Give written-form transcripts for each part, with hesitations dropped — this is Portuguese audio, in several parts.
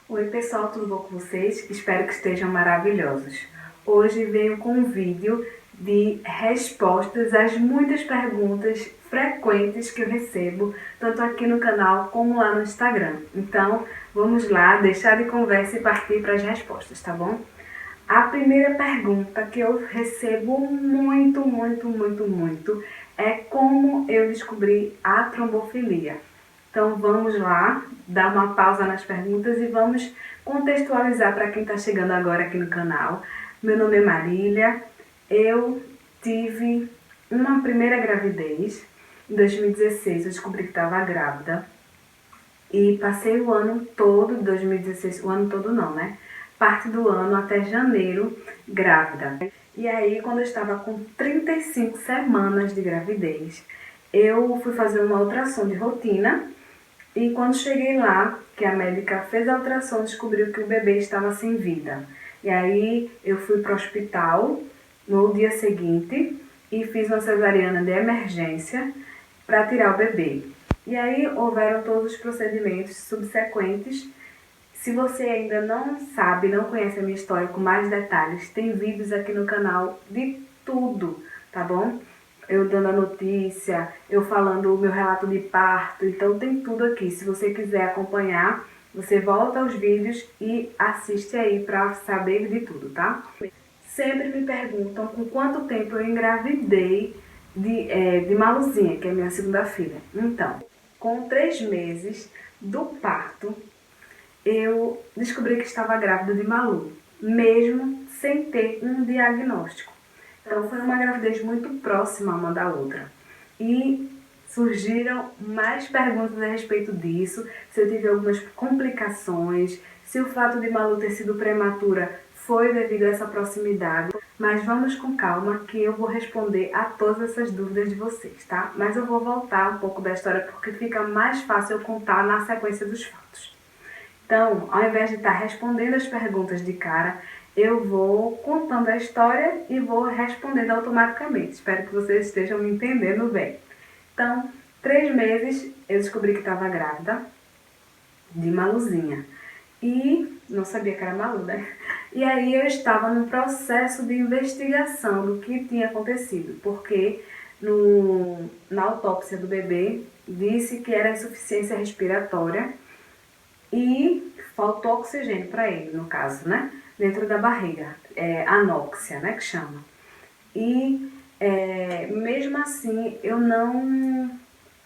Oi pessoal, tudo bom com vocês? Espero que estejam maravilhosos. Hoje venho com um vídeo de respostas às muitas perguntas frequentes que eu recebo, tanto aqui no canal como lá no Instagram. Então, vamos lá, deixar de conversa e partir para as respostas, tá bom? A primeira pergunta que eu recebo muito é como eu descobri a trombofilia. Então vamos lá, dar uma pausa nas perguntas e vamos contextualizar para quem está chegando agora aqui no canal. Meu nome é Marília, eu tive uma primeira gravidez. Em 2016 eu descobri que estava grávida e passei o ano todo, 2016, o ano todo não, né? Parte do ano até janeiro grávida. E aí, quando eu estava com 35 semanas de gravidez, eu fui fazer uma ultrassom de rotina e quando cheguei lá, que a médica fez a ultrassom, descobriu que o bebê estava sem vida. E aí eu fui para o hospital no dia seguinte e fiz uma cesariana de emergência para tirar o bebê. E aí houveram todos os procedimentos subsequentes. Se você ainda não sabe, não conhece a minha história com mais detalhes, tem vídeos aqui no canal de tudo, tá bom? Eu dando a notícia, eu falando o meu relato de parto, então tem tudo aqui. Se você quiser acompanhar, você volta aos vídeos e assiste aí para saber de tudo, tá? Sempre me perguntam com quanto tempo eu engravidei de Maluzinha, que é minha segunda filha. Então, com 3 meses do parto, eu descobri que estava grávida de Malu, mesmo sem ter um diagnóstico. Então foi uma gravidez muito próxima uma da outra. E surgiram mais perguntas a respeito disso, se eu tive algumas complicações, se o fato de Malu ter sido prematura foi devido a essa proximidade. Mas vamos com calma que eu vou responder a todas essas dúvidas de vocês, tá? Mas eu vou voltar um pouco da história porque fica mais fácil eu contar na sequência dos fatos. Então, ao invés de estar respondendo as perguntas de cara, eu vou contando a história e vou respondendo automaticamente. Espero que vocês estejam me entendendo bem. Então, 3 meses eu descobri que estava grávida de Maluzinha. E não sabia que era Malu, né? E aí eu estava no processo de investigação do que tinha acontecido, porque na autópsia do bebê disse que era insuficiência respiratória e faltou oxigênio para ele, no caso, né? Dentro da barriga, anóxia, né, que chama. E mesmo assim eu não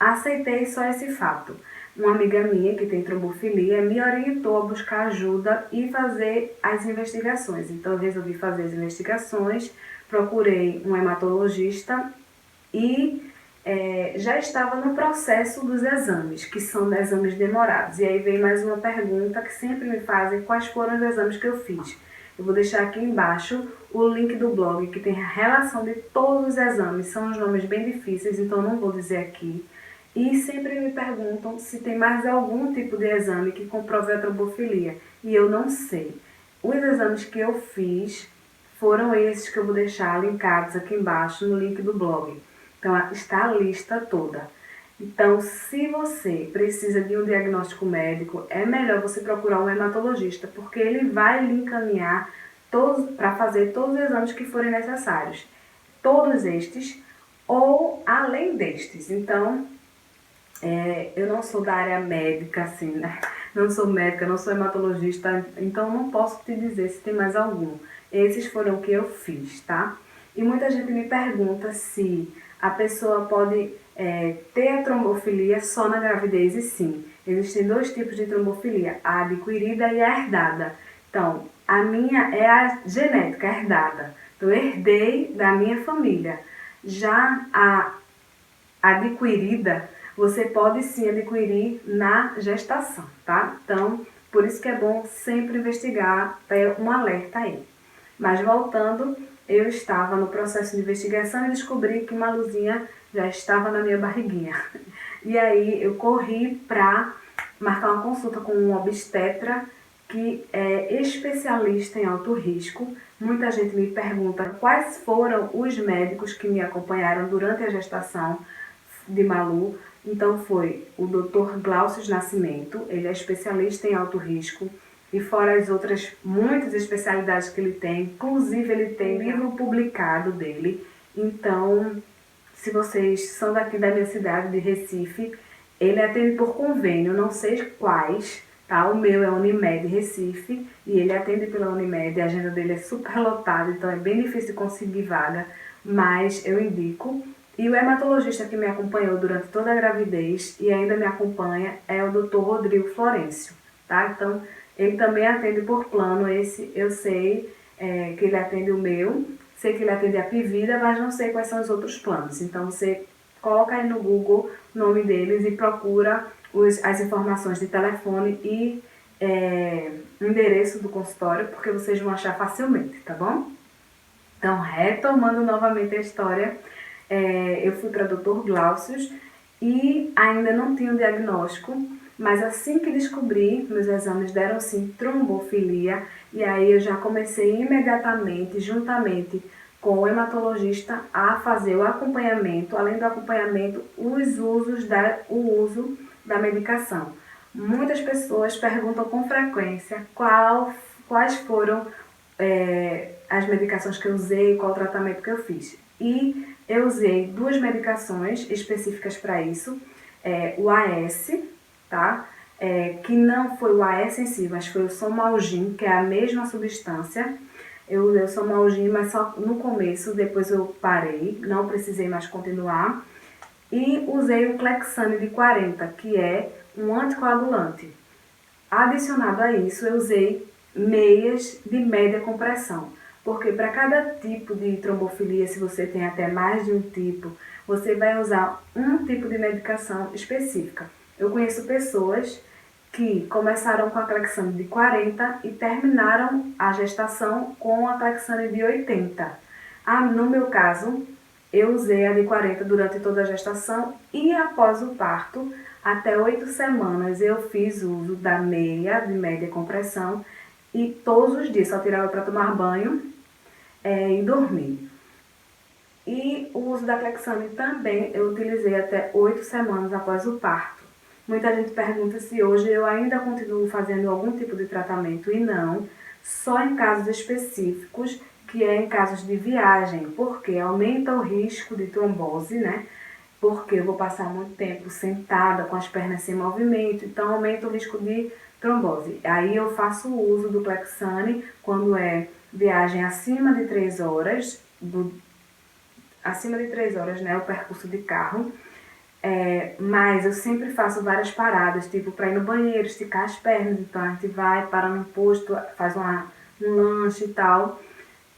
aceitei só esse fato. Uma amiga minha que tem trombofilia me orientou a buscar ajuda e fazer as investigações. Então eu resolvi fazer as investigações, procurei um hematologista e já estava no processo dos exames, que são exames demorados. E aí vem mais uma pergunta que sempre me fazem: quais foram os exames que eu fiz? Eu vou deixar aqui embaixo o link do blog que tem a relação de todos os exames. São os nomes bem difíceis, então não vou dizer aqui. E sempre me perguntam se tem mais algum tipo de exame que comprove a trombofilia. E eu não sei. Os exames que eu fiz foram esses que eu vou deixar linkados aqui embaixo no link do blog. Então está a lista toda. Então, se você precisa de um diagnóstico médico, é melhor você procurar um hematologista, porque ele vai lhe encaminhar para fazer todos os exames que forem necessários. Todos estes ou além destes. Então, eu não sou da área médica, assim, né? Não sou médica, não sou hematologista, então não posso te dizer se tem mais algum. Esses foram o que eu fiz, tá? E muita gente me pergunta se a pessoa pode ter a trombofilia só na gravidez, e sim. Existem 2 tipos de trombofilia, a adquirida e a herdada. Então, a minha é a genética, herdada. Então, eu herdei da minha família. Já a adquirida, você pode sim adquirir na gestação, tá? Então, por isso que é bom sempre investigar, ter um alerta aí. Mas voltando, eu estava no processo de investigação e descobri que Maluzinha já estava na minha barriguinha. E aí eu corri para marcar uma consulta com um obstetra que é especialista em alto risco. Muita gente me pergunta quais foram os médicos que me acompanharam durante a gestação de Malu. Então foi o Dr. Glaucio Nascimento, ele é especialista em alto risco, e fora as outras muitas especialidades que ele tem. Inclusive ele tem livro publicado dele. Então, se vocês são daqui da minha cidade, de Recife, ele atende por convênio, não sei quais, tá? O meu é Unimed Recife e ele atende pela Unimed, a agenda dele é super lotada, então é bem difícil conseguir vaga, mas eu indico. E o hematologista que me acompanhou durante toda a gravidez e ainda me acompanha é o Dr. Rodrigo Florencio, tá? Então, ele também atende por plano, esse eu sei que ele atende o meu, sei que ele atende a Pivida, mas não sei quais são os outros planos. Então, você coloca aí no Google o nome deles e procura as informações de telefone e endereço do consultório, porque vocês vão achar facilmente, tá bom? Então, retomando novamente a história, eu fui para Dr. Glaucius e ainda não tinha um diagnóstico, mas assim que descobri, meus exames deram sim trombofilia, e aí eu já comecei imediatamente, juntamente com o hematologista, a fazer o acompanhamento, além do acompanhamento, o uso da medicação. Muitas pessoas perguntam com frequência quais foram as medicações que eu usei, qual o tratamento que eu fiz. E eu usei 2 medicações específicas para isso, o AS, tá? Que não foi o AS em si, mas foi o Somalgin, que é a mesma substância. Eu usei o Somalgin, mas só no começo, depois eu parei, não precisei mais continuar. E usei o Clexane de 40, que é um anticoagulante. Adicionado a isso, eu usei meias de média compressão, porque para cada tipo de trombofilia, se você tem até mais de um tipo, você vai usar um tipo de medicação específica. Eu conheço pessoas que começaram com a Clexane de 40 e terminaram a gestação com a Clexane de 80. No meu caso, eu usei a de 40 durante toda a gestação e após o parto, até 8 semanas, eu fiz uso da meia de média compressão e todos os dias só tirava para tomar banho e dormir. E o uso da Clexane também eu utilizei até 8 semanas após o parto. Muita gente pergunta se hoje eu ainda continuo fazendo algum tipo de tratamento e não, só em casos específicos, que é em casos de viagem, porque aumenta o risco de trombose, né? Porque eu vou passar muito tempo sentada com as pernas sem movimento, então aumenta o risco de trombose. Aí eu faço o uso do Clexane quando é viagem acima de 3 horas, né, o percurso de carro. Mas eu sempre faço várias paradas, tipo para ir no banheiro, esticar as pernas, então a gente vai, para no posto, faz um lanche e tal.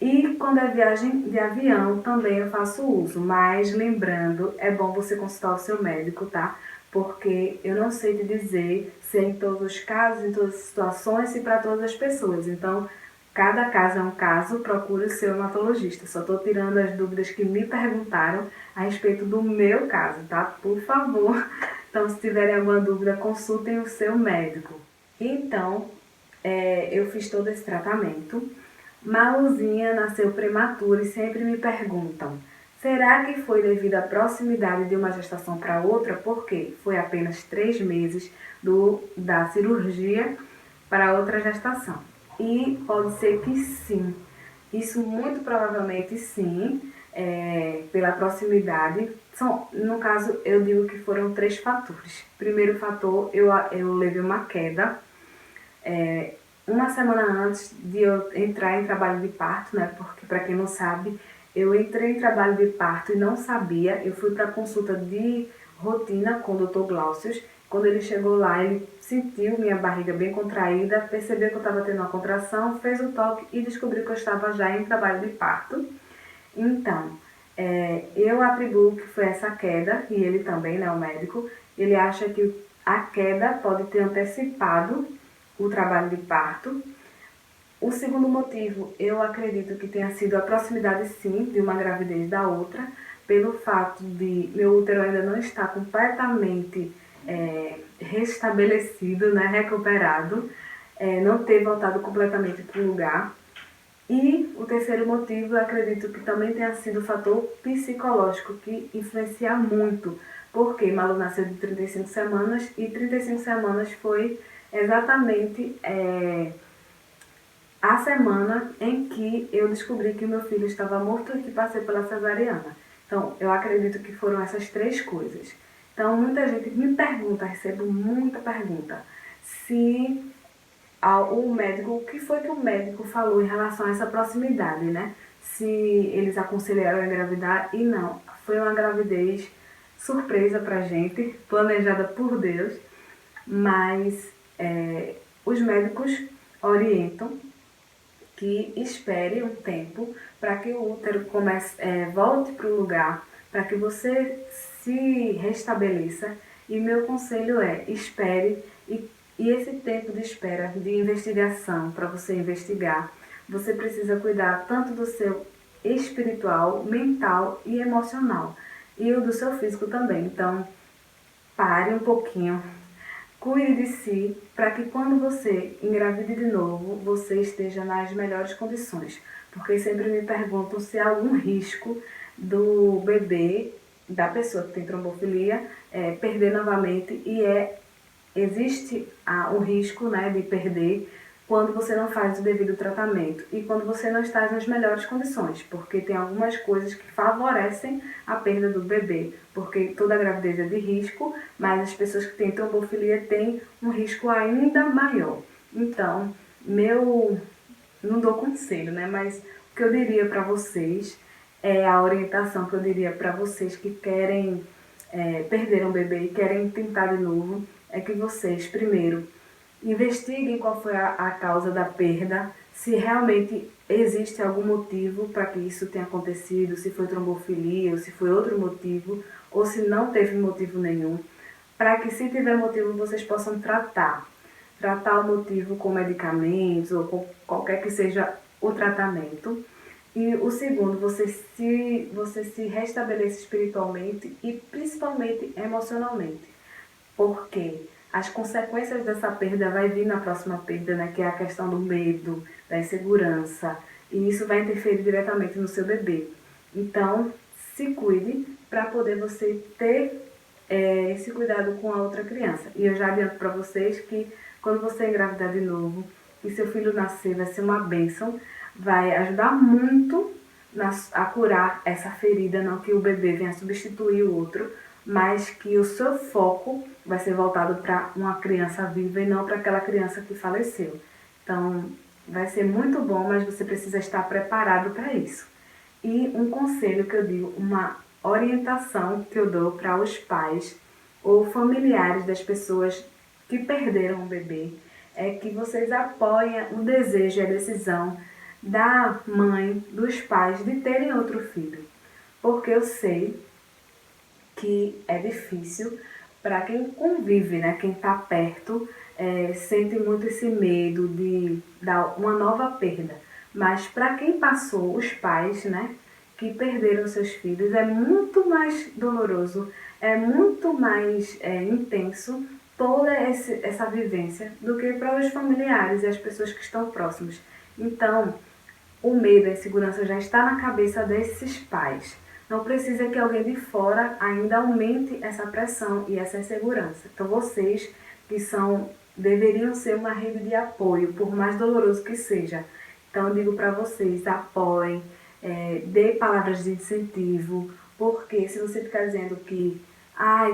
E quando é viagem de avião, também eu faço uso, mas lembrando, é bom você consultar o seu médico, tá? Porque eu não sei te dizer se é em todos os casos, em todas as situações e para todas as pessoas. Então, cada caso é um caso, procure o seu hematologista. Só estou tirando as dúvidas que me perguntaram a respeito do meu caso, tá? Por favor. Então, se tiverem alguma dúvida, consultem o seu médico. Então, eu fiz todo esse tratamento. Maluzinha nasceu prematura e sempre me perguntam: será que foi devido à proximidade de uma gestação para outra? Porque foi apenas 3 meses da cirurgia para outra gestação. E pode ser que sim. Isso muito provavelmente sim, pela proximidade. No caso, eu digo que foram 3 fatores. Primeiro fator, eu levei uma queda. Uma semana antes de eu entrar em trabalho de parto, né? Porque, para quem não sabe, eu entrei em trabalho de parto e não sabia. Eu fui para consulta de rotina com o Dr. Glaucius. Quando ele chegou lá, ele sentiu minha barriga bem contraída, percebeu que eu estava tendo uma contração, fez o toque e descobriu que eu estava já em trabalho de parto. Então, eu atribuo que foi essa queda, e ele também, né, o médico, ele acha que a queda pode ter antecipado o trabalho de parto. O segundo motivo, eu acredito que tenha sido a proximidade, sim, de uma gravidez da outra, pelo fato de meu útero ainda não estar completamente restabelecido, né, recuperado, não ter voltado completamente para o lugar. E o terceiro motivo, eu acredito que também tenha sido o fator psicológico, que influencia muito, porque Malu nasceu de 35 semanas e 35 semanas foi exatamente a semana em que eu descobri que meu filho estava morto e que passei pela cesariana. Então, eu acredito que foram essas três coisas. Então, muita gente me pergunta, recebo muita pergunta, se o médico, o que foi que o médico falou em relação a essa proximidade, né? Se eles aconselharam a engravidar, e não, foi uma gravidez surpresa pra gente, planejada por Deus, mas os médicos orientam que espere um tempo para que o útero volte para o lugar, para que você se restabeleça. E meu conselho é, espere, e esse tempo de espera, de investigação, para você investigar, você precisa cuidar tanto do seu espiritual, mental e emocional, e o do seu físico também. Então, pare um pouquinho, cuide de si, para que quando você engravide de novo, você esteja nas melhores condições. Porque sempre me perguntam se há algum risco do bebê, da pessoa que tem trombofilia, perder novamente. E existe o risco, né, de perder quando você não faz o devido tratamento e quando você não está nas melhores condições, porque tem algumas coisas que favorecem a perda do bebê, porque toda gravidez é de risco, mas as pessoas que têm trombofilia têm um risco ainda maior. Então, não dou conselho, né, mas o que eu diria para vocês a orientação que eu diria para vocês que querem perder um bebê e querem tentar de novo, é que vocês, primeiro, investiguem qual foi a causa da perda, se realmente existe algum motivo para que isso tenha acontecido, se foi trombofilia ou se foi outro motivo, ou se não teve motivo nenhum, para que, se tiver motivo, vocês possam tratar o motivo com medicamentos ou com qualquer que seja o tratamento. E o segundo, você se restabeleça espiritualmente e principalmente emocionalmente. Porque as consequências dessa perda vai vir na próxima perda, né? Que é a questão do medo, da insegurança. E isso vai interferir diretamente no seu bebê. Então, se cuide para poder você ter esse cuidado com a outra criança. E eu já adianto para vocês que quando você engravidar de novo e seu filho nascer, vai ser uma bênção, vai ajudar muito a curar essa ferida, não que o bebê venha substituir o outro, mas que o seu foco vai ser voltado para uma criança viva e não para aquela criança que faleceu. Então, vai ser muito bom, mas você precisa estar preparado para isso. E um conselho que eu digo, uma orientação que eu dou para os pais ou familiares das pessoas que perderam o bebê, é que vocês apoiem o desejo e a decisão da mãe, dos pais, de terem outro filho. Porque eu sei que é difícil para quem convive, né? Quem está perto, sente muito esse medo de dar uma nova perda. Mas para quem passou, os pais, né, que perderam seus filhos, é muito mais doloroso, é muito mais intenso toda essa vivência do que para os familiares e as pessoas que estão próximas. Então, o medo e a insegurança já está na cabeça desses pais. Não precisa que alguém de fora ainda aumente essa pressão e essa insegurança. Então, vocês que deveriam ser uma rede de apoio, por mais doloroso que seja. Então, eu digo para vocês, apoiem, dê palavras de incentivo, porque se você ficar dizendo que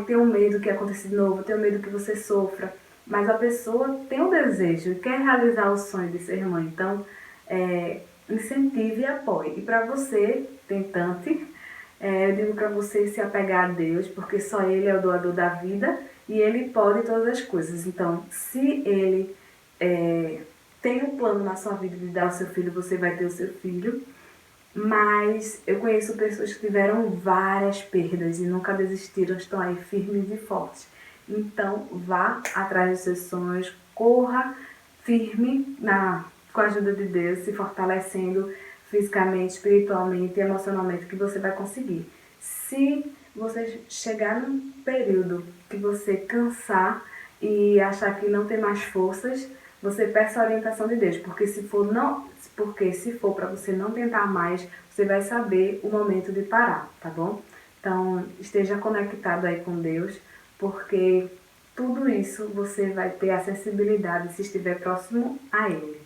tenho medo que aconteça de novo, tenho medo que você sofra, mas a pessoa tem um desejo e quer realizar o sonho de ser mãe. Então, incentive e apoie. E para você, tentante, eu digo para você se apegar a Deus, porque só Ele é o doador da vida e Ele pode todas as coisas. Então, se Ele tem um plano na sua vida de dar o seu filho, você vai ter o seu filho. Mas eu conheço pessoas que tiveram várias perdas e nunca desistiram, estão aí firmes e fortes. Então, vá atrás dos seus sonhos, corra firme com a ajuda de Deus, se fortalecendo fisicamente, espiritualmente e emocionalmente, que você vai conseguir. Se você chegar num período que você cansar e achar que não tem mais forças, você peça a orientação de Deus, porque se for para você não tentar mais, você vai saber o momento de parar, tá bom? Então, esteja conectado aí com Deus, porque Tudo isso você vai ter acessibilidade se estiver próximo a ele.